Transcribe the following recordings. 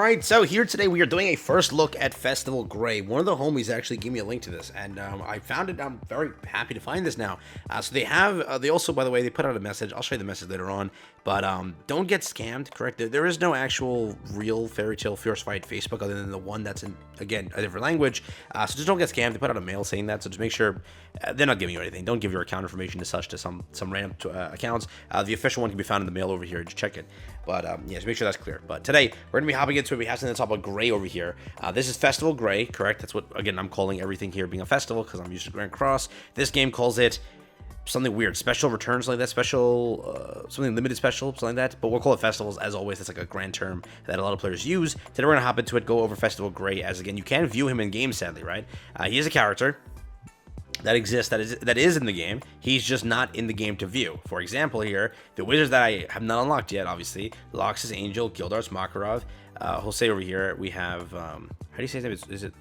Alright, so here today we are doing a first look at Festival Gray. One of the homies actually gave me a link to this, and I found it. I'm very happy to find this now. So they have, they also, by the way, they put out a message. I'll show you the message later on, but don't get scammed, correct? There is no actual real Fairy Tale Fierce Fight Facebook other than the one that's in, again, a different language. So just don't get scammed. They put out a mail saying that, so just make sure they're not giving you anything. Don't give your account information to some random accounts. The official one can be found in the mail over here. Just check it. But yeah, just make sure that's clear. But today, we're going to be hopping into it. We have something that's all about Gray over here. This is Festival Gray, correct? That's what, again, I'm calling everything here being a festival because I'm used to Grand Cross. This game calls it something weird, special returns like that, special, something limited special, something like that. But we'll call it festivals. As always, that's like a grand term that a lot of players use. Today, we're going to hop into it, go over Festival Gray, as again, you can view him in game, sadly, right? He is a character that exists, that is in the game. He's just not in the game to view. For example, here, the wizards that I have not unlocked yet, obviously, Lox's Angel, Gildar's Makarov, Jose over here, we have, how do you say his name? Is it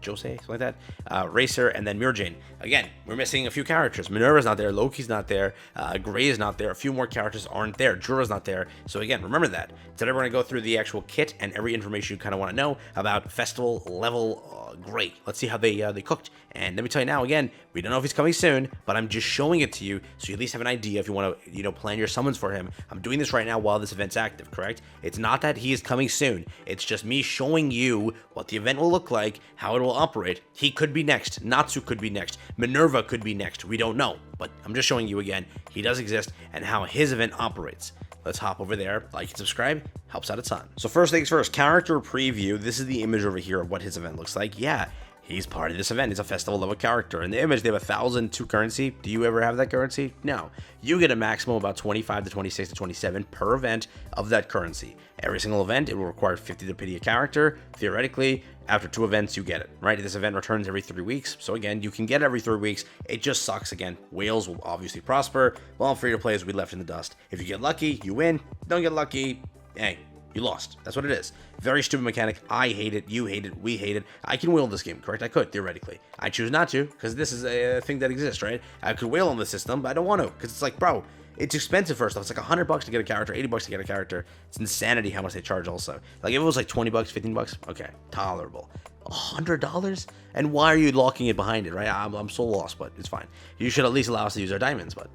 Jose, something like that? Racer, and then Murjane. Again, we're missing a few characters. Minerva's not there, Loki's not there, Gray is not there, a few more characters aren't there, Jura's not there. So again, remember that. Today we're going to go through the actual kit and every information you kind of want to know about Festival level Gray. Let's see how they cooked. And let me tell you now, again, we don't know if he's coming soon, but I'm just showing it to you so you at least have an idea if you want to, plan your summons for him. I'm doing this right now while this event's active, correct? It's not that he is coming soon. It's just me showing you what the event will look like, how it will operate. He could be next. Natsu could be next. Minerva could be next. We don't know, but I'm just showing you again, he does exist and how his event operates. Let's hop over there, like and subscribe, helps out a ton. So first things first, character preview. This is the image over here of what his event looks like. Yeah, he's part of this event. He's a festival level character. In the image, they have 1,002 currency. Do you ever have that currency? No. You get a maximum of about 25 to 26 to 27 per event of that currency. Every single event, it will require 50 to pity a character. Theoretically, after 2 events, you get it, right? This event returns every 3 weeks. So again, you can get it every 3 weeks. It just sucks again. Whales will obviously prosper, while free-to-players will be left in the dust. If you get lucky, you win. Don't get lucky, hey, you lost. That's what it is. Very stupid mechanic. I hate it. You hate it. We hate it. I can whale this game, correct? I could, theoretically. I choose not to, because this is a thing that exists, right? I could whale on the system, but I don't want to, because it's like, bro, it's expensive first off. It's like $100 to get a character, $80 to get a character. It's insanity how much they charge also. Like, if it was like $20, $15, okay, tolerable. $100? And why are you locking it behind it, right? I'm so lost, but it's fine. You should at least allow us to use our diamonds, but,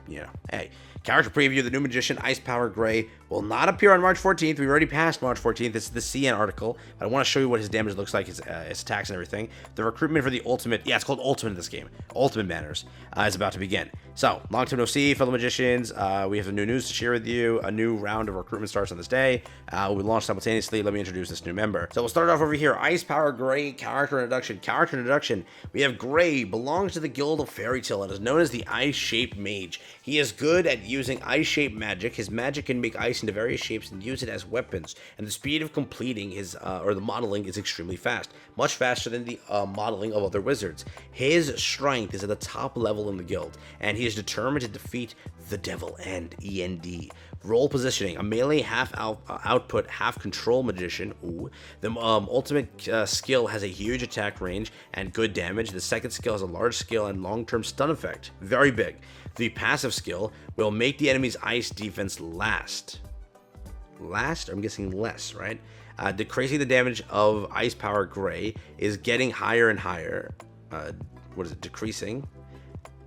hey. Character preview, the new Magician, Ice Power Gray, will not appear on March 14th. We've already passed March 14th. This is the CN article. But I want to show you what his damage looks like, his attacks and everything. The recruitment for the Ultimate, yeah, it's called Ultimate in this game. Ultimate Banners is about to begin. So, long time no see, fellow magicians. We have some new news to share with you. A new round of recruitment starts on this day. Will be launched simultaneously. Let me introduce this new member. So we'll start off over here. Ice Power Gray, character introduction. Character introduction. We have Gray, belongs to the Guild of Fairy Tale and is known as the Ice-Shaped Mage. He is good at using ice-shaped magic. His magic can make ice into various shapes and use it as weapons. And the speed of completing his, or the modeling is extremely fast. Much faster than the modeling of other wizards. His strength is at the top level in the guild. And he is determined to defeat the Devil and END. Role positioning, a melee half output, half control magician. Ooh. The ultimate skill has a huge attack range and good damage. The second skill has a large skill and long-term stun effect. Very big. The passive skill will make the enemy's ice defense last. Last? I'm guessing less, right? Decreasing the damage of Ice Power Gray is getting higher and higher. What is it? Decreasing?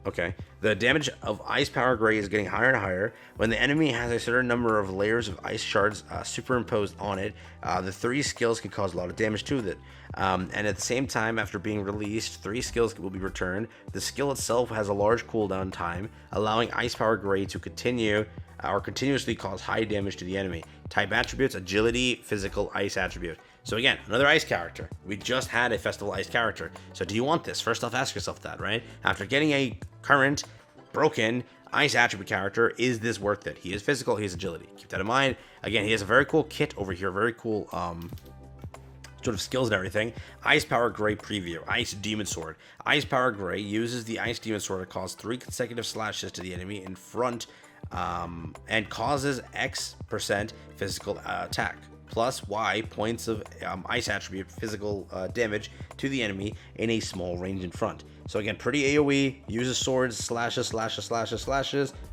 Okay. The damage of Ice Power Gray is getting higher and higher. When the enemy has a certain number of layers of ice shards superimposed on it, the 3 skills can cause a lot of damage to it. And at the same time, after being released, 3 skills will be returned. The skill itself has a large cooldown time, allowing Ice Power Gray to continue or continuously cause high damage to the enemy. Type attributes, agility, physical, ice attribute. So again, another ice character. We just had a festival ice character. So do you want this? First off, ask yourself that, right? After getting a current, broken, ice attribute character, is this worth it? He is physical, he has agility. Keep that in mind. Again, he has a very cool kit over here, very cool sort of skills and everything. Ice Power Gray preview. Ice Demon Sword. Ice Power Gray uses the Ice Demon Sword to cause 3 consecutive slashes to the enemy in front and causes X% physical attack. Plus Y points of ice attribute physical damage to the enemy in a small range in front. So again, pretty AoE, uses swords, slashes,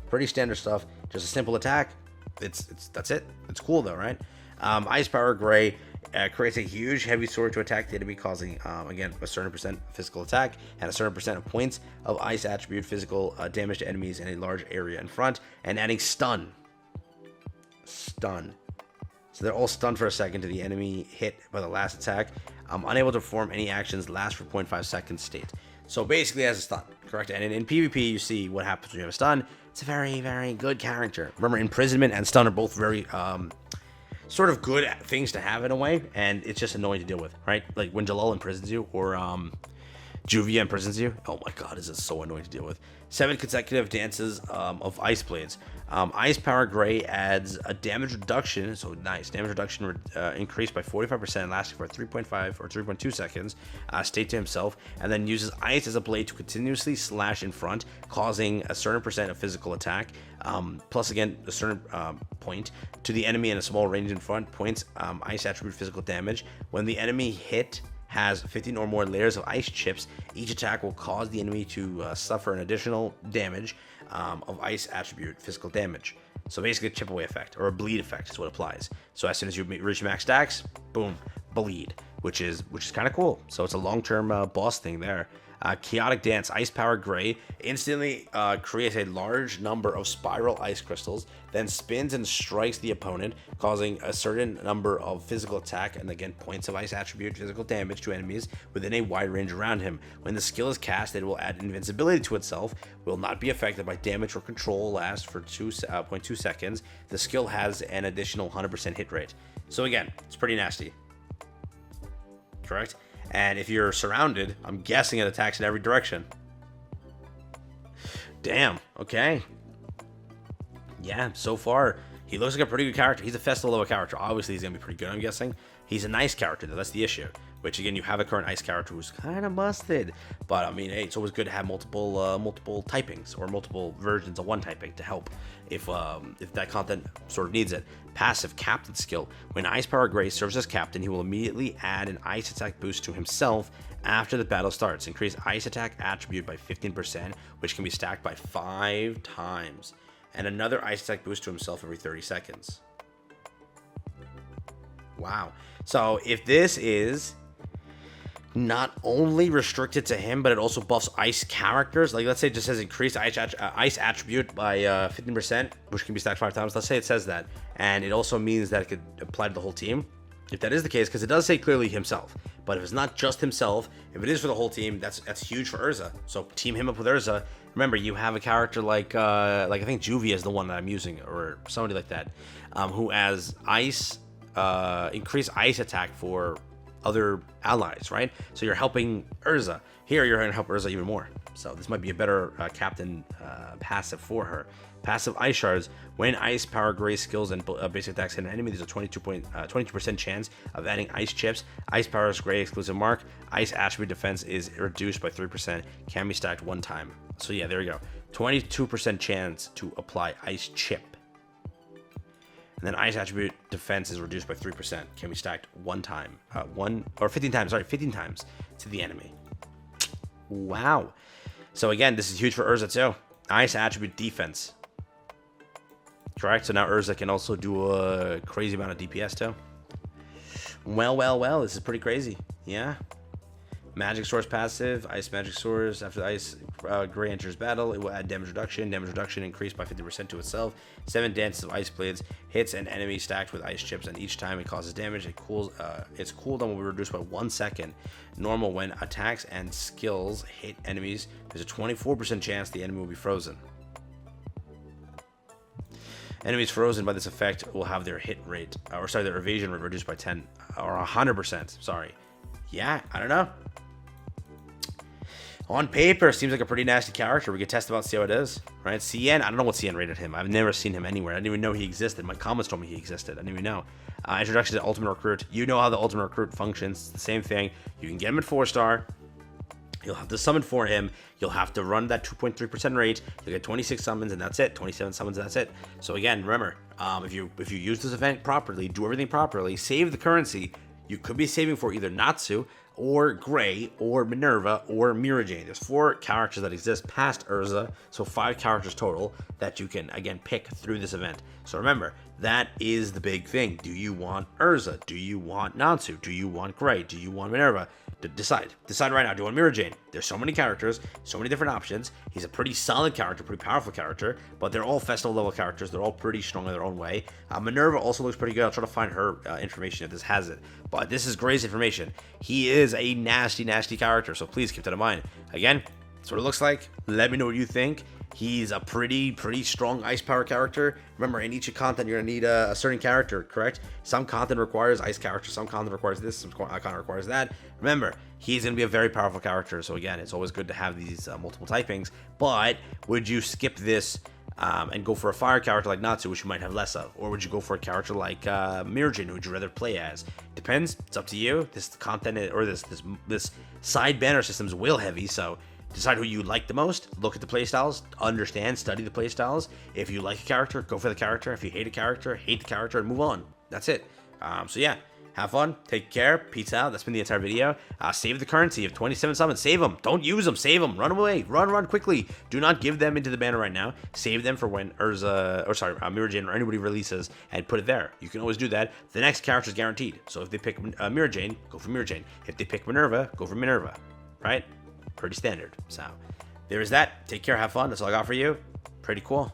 pretty standard stuff. Just a simple attack. That's it. It's cool though, right? Ice Power Gray Creates a huge heavy sword to attack the enemy, causing, again, a certain percent physical attack and a certain percent of points of ice attribute physical damage to enemies in a large area in front, and adding stun. Stun. So they're all stunned for a second to the enemy hit by the last attack. Unable to perform any actions, last for 0.5 seconds state. So basically as a stun, correct? And in PvP, you see what happens when you have a stun. It's a very, very good character. Remember, imprisonment and stun are both very sort of good things to have in a way, and it's just annoying to deal with, right? Like when Jalal imprisons you, or Juvia imprisons you. Oh my god, is it so annoying to deal with. 7 consecutive dances of Ice Blades. Ice Power Gray adds a damage reduction, so nice. Damage reduction increased by 45%, lasting for 3.5 or 3.2 seconds, state to himself, and then uses ice as a blade to continuously slash in front, causing a certain percent of physical attack, plus again, a certain point to the enemy in a small range in front, points ice attribute physical damage. When the enemy hit has 15 or more layers of ice chips, each attack will cause the enemy to suffer an additional damage of ice attribute physical damage. So basically a chip away effect, or a bleed effect is what applies. So as soon as you reach max stacks, boom, bleed, which is kind of cool. So it's a long-term boss thing there. Chaotic Dance, Ice Power Gray, instantly creates a large number of spiral ice crystals, then spins and strikes the opponent, causing a certain number of physical attack and again points of ice attribute physical damage to enemies within a wide range around him. When the skill is cast, it will add invincibility to itself, will not be affected by damage or control, last for 2.2 seconds. The skill has an additional 100% hit rate. So again, it's pretty nasty. Correct? And if you're surrounded, I'm guessing it attacks in every direction. Damn, okay. Yeah, so far, he looks like a pretty good character. He's a festival level character. Obviously, he's going to be pretty good, I'm guessing. He's a nice character, though. That's the issue. Which, again, you have a current ice character who's kind of busted. But, I mean, hey, it's always good to have multiple typings or multiple versions of one typing to help if that content sort of needs it. Passive Captain skill. When Ice Power Gray serves as captain, he will immediately add an ice attack boost to himself after the battle starts. Increase ice attack attribute by 15%, which can be stacked by 5 times. And another ice attack boost to himself every 30 seconds. Wow. So if this is not only restricted to him, but it also buffs ice characters. Like, let's say it just says increased ice attribute by 15%, which can be stacked 5 times. Let's say it says that, and it also means that it could apply to the whole team. If that is the case, because it does say clearly himself, but if it's not just himself, if it is for the whole team, that's huge for Urza. So team him up with Urza. Remember, you have a character like I think Juvia is the one that I'm using, or somebody like that, who has ice, increased ice attack for other allies, right? So you're helping Urza. Here, you're going to help Urza even more. So this might be a better captain passive for her. Passive Ice Shards. When Ice Power Gray skills and basic attacks hit an enemy, there's a 22% chance of adding Ice Chips. Ice Power Gray exclusive mark. Ice Attribute defense is reduced by 3%. Can be stacked 1 time. So yeah, there you go. 22% chance to apply Ice Chip. And then Ice Attribute defense is reduced by 3%. Can be stacked 1 time. 15 times, sorry, 15 times to the enemy. Wow. So again, this is huge for Urza too. Ice Attribute defense. Correct? So now Urza can also do a crazy amount of DPS too. Well, this is pretty crazy. Yeah. Magic Source passive, Ice Magic Source. After the Ice Gray enters battle, it will add damage reduction. Damage reduction increased by 50% to itself. 7 dances of Ice Blades. Hits an enemy stacked with Ice Chips, and each time it causes damage, its cooldown will be reduced by 1 second. Normal when attacks and skills hit enemies, there's a 24% chance the enemy will be frozen. Enemies frozen by this effect will have their hit rate, their evasion rate reduced by 10 or 100%. Sorry. Yeah, I don't know. On paper, seems like a pretty nasty character. We could test him out, see how it is, right? CN, I don't know what CN rated him. I've never seen him anywhere. I didn't even know he existed. My comments told me he existed. I didn't even know. Introduction to Ultimate Recruit. You know how the Ultimate Recruit functions. It's the same thing. You can get him at 4-star. You'll have to summon for him. You'll have to run that 2.3% rate. You'll get 26 summons, and that's it. 27 summons, and that's it. So again, remember, if you use this event properly, do everything properly, save the currency, you could be saving for either Natsu, or Gray, or Minerva, or Mirajane. There's 4 characters that exist past Urza, so 5 characters total that you can, again, pick through this event. So remember, that is the big thing. Do you want Urza? Do you want Natsu? Do you want Gray? Do you want Minerva? Decide. Decide right now. Do you want Mirajane? There's so many characters, so many different options. He's a pretty solid character, pretty powerful character, but they're all festival level characters. They're all pretty strong in their own way. Minerva also looks pretty good. I'll try to find her information if this has it. But this is Gray's information. He is a nasty, nasty character, so please keep that in mind. Again, that's what it looks like. Let me know what you think. He's a pretty strong ice power character. Remember, in each content, you're going to need a certain character, correct? Some content requires ice character, some content requires this, some content requires that. Remember, he's going to be a very powerful character. So again, it's always good to have these multiple typings. But would you skip this and go for a fire character like Natsu, which you might have less of? Or would you go for a character like Mirajane, who would you rather play as? Depends. It's up to you. This content, or this side banner system is wheel heavy, so decide who you like the most, look at the playstyles, understand, study the playstyles. If you like a character, go for the character. If you hate a character, hate the character, and move on. That's it. So yeah, have fun, take care, peace out. That's been the entire video. Save the currency of 27 summons. Save them. Don't use them. Save them. Run away. Run quickly. Do not give them into the banner right now. Save them for when Mirajane or anybody releases, and put it there. You can always do that. The next character is guaranteed. So if they pick Mirajane, go for Mirajane. If they pick Minerva, go for Minerva. Right? Pretty standard. So there is that. Take care, have fun. That's all I got for you. Pretty cool.